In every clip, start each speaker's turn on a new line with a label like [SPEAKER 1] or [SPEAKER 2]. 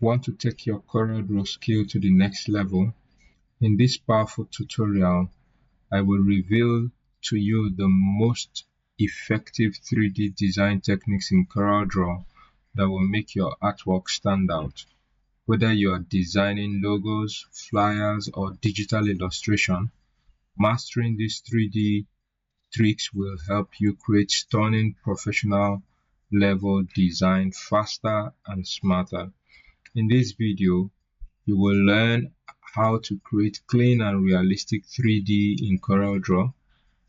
[SPEAKER 1] Want to take your CorelDRAW skill to the next level? In this powerful tutorial, I will reveal to you the most effective 3D design techniques in CorelDRAW that will make your artwork stand out. Whether you are designing logos, flyers, or digital illustration, mastering these 3D tricks will help you create stunning professional level design faster and smarter. In this video, you will learn how to create clean and realistic 3D in CorelDRAW,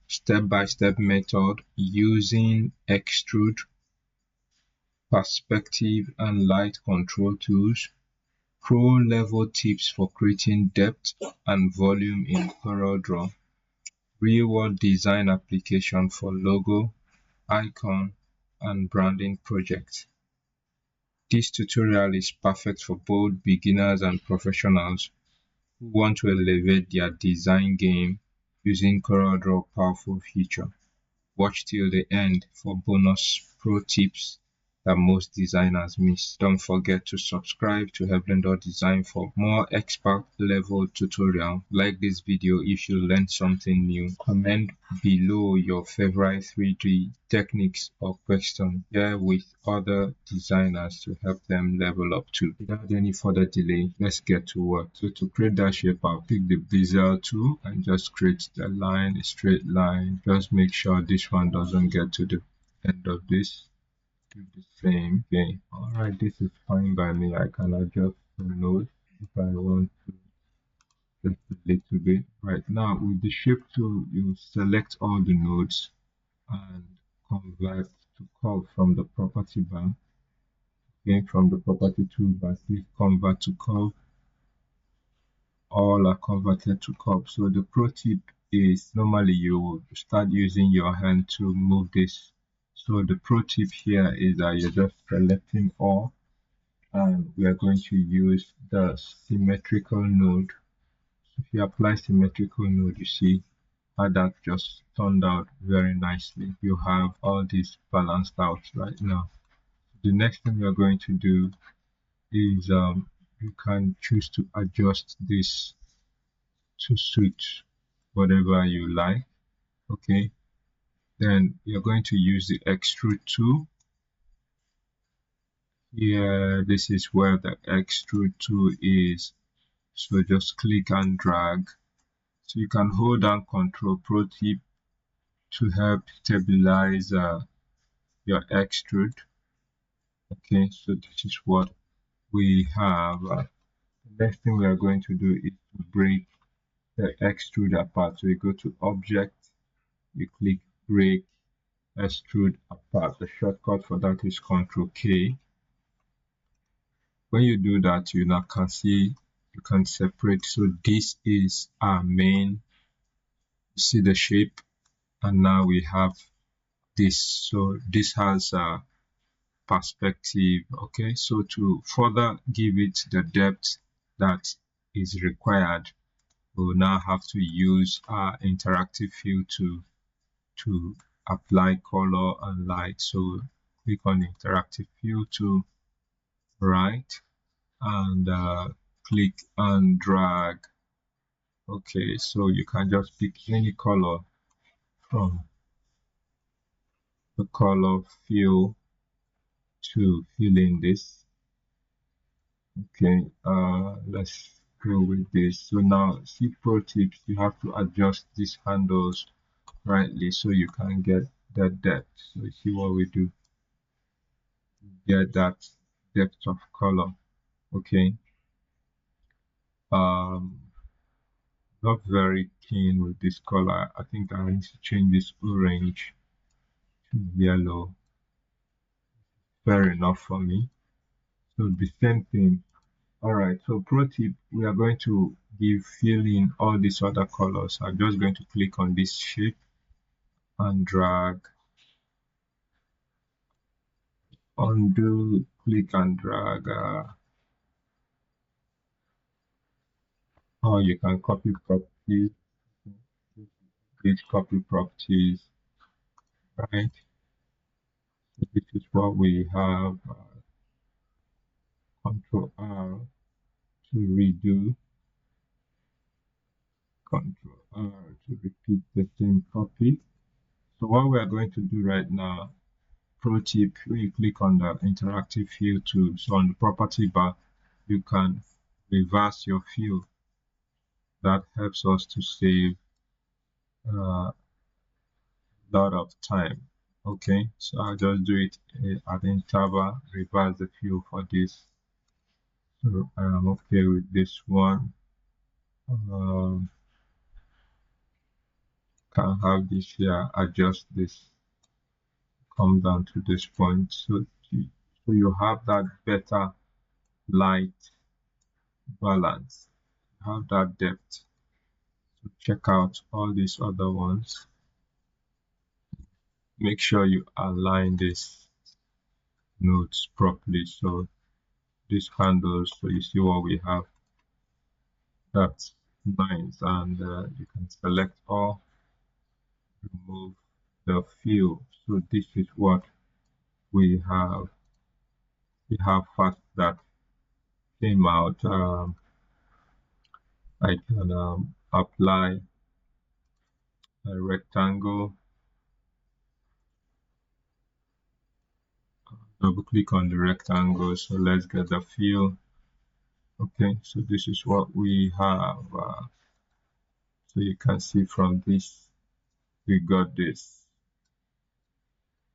[SPEAKER 1] step-by-step method using Extrude, perspective and light control tools, pro level tips for creating depth and volume in CorelDRAW, real-world design application for logo, icon, and branding projects. This tutorial is perfect for both beginners and professionals who want to elevate their design game using CorelDRAW powerful feature. Watch till the end for bonus pro tips that most designers miss. Don't forget to subscribe to Hevlendordesigns for more expert level tutorial. Like this video if you learned something new. Comment below your favorite 3D techniques or questions. Share with other designers to help them level up too. Without any further delay, let's get to work. So to create that shape, I'll pick the bezier tool and just create the line, a straight line. Just make sure this one doesn't get to the end of this. Do the same. Okay, all right, this is fine by me. I can adjust the node if I want to just a little bit. Right now with the shape tool, you select all the nodes and convert to curve from the property bar. Okay, from the property toolbar, click convert to curve. All are converted to curve. So the pro tip is normally you start using your hand to move this. So the pro tip here is that you're just selecting all, and we are going to use the symmetrical node. If you apply symmetrical node, you see how that just turned out very nicely. You have all this balanced out right now. The next thing we are going to do is you can choose to adjust this to suit whatever you like. Okay, then you're going to use the extrude tool. Here, this is where the extrude tool is. So just click and drag. So you can hold down Control Pro tip to help stabilize your extrude. Okay, so this is what we have. The next thing we are going to do is to break the extrude apart. So you go to Object, you click Break Extrude Apart. The shortcut for that is Ctrl K. When you do that, you now can see you can separate. So this is our main. See the shape, and now we have this. So this has a perspective. Okay, so to further give it the depth that is required, we'll now have to use our interactive fill to apply color and light. So click on interactive fill to right, and click and drag. Okay, so you can just pick any color from the color fill to fill in this. Okay, let's go with this. So now, see pro tips, you have to adjust these handles rightly so you can get that depth. So see what we do, get that depth of color. Okay, not very keen with this color. I think I need to change this orange to yellow. Fair enough for me. So the same thing. All right, so pro tip, we are going to be filling all these other colors. I'm just going to click on this shape and drag, undo, click and drag, or you can copy properties, please copy properties, right? So this is what we have, Ctrl R to redo, Ctrl R to repeat the same copy. So what we are going to do right now, pro tip, when you click on the interactive fill tool, so on the property bar, you can reverse your fill. That helps us to save a lot of time. Okay, so I'll just do it at the interval, reverse the fill for this. So I am okay with this one. Can have this here, adjust this, come down to this point, so you have that better light balance, you have that depth. So check out all these other ones. Make sure you align these nodes properly, so these handles, so you see what we have, that's nice. And you can select all, remove the fill. So this is what we have first that came out. I can apply a rectangle, double click on the rectangle, so let's get the fill. Okay, so this is what we have. So you can see from this we got this.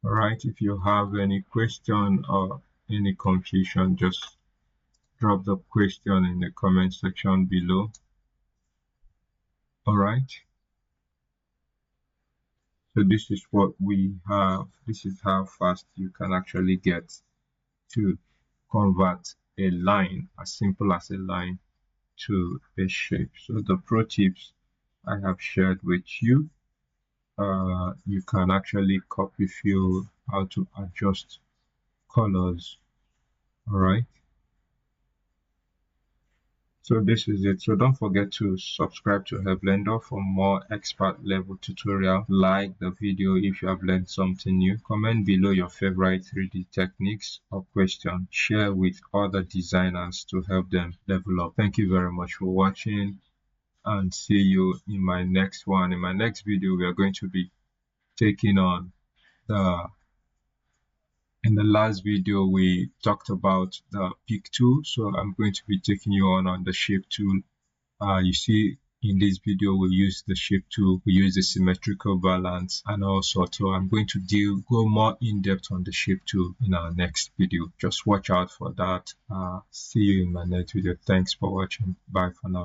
[SPEAKER 1] All right, if you have any question or any confusion, just drop the question in the comment section below. All right, so this is what we have. This is how fast you can actually get to convert a line, as simple as a line, to a shape. So the pro tips I have shared with you, you can actually copy fill, how to adjust colors. All right, so this is it. So don't forget to subscribe to Hevlendor for more expert level tutorial. Like the video if you have learned something new. Comment below your favorite 3D techniques or question. Share with other designers to help them level up. Thank you very much for watching, and see you in my next one. In my next video, we are going to be taking on in the last video we talked about the pick tool, so I'm going to be taking you on the shape tool. You see in this video we use the shape tool, we use the symmetrical balance and all sorts. So I'm going to go more in depth on the shape tool in our next video. Just watch out for that. See you in my next video. Thanks for watching. Bye for now.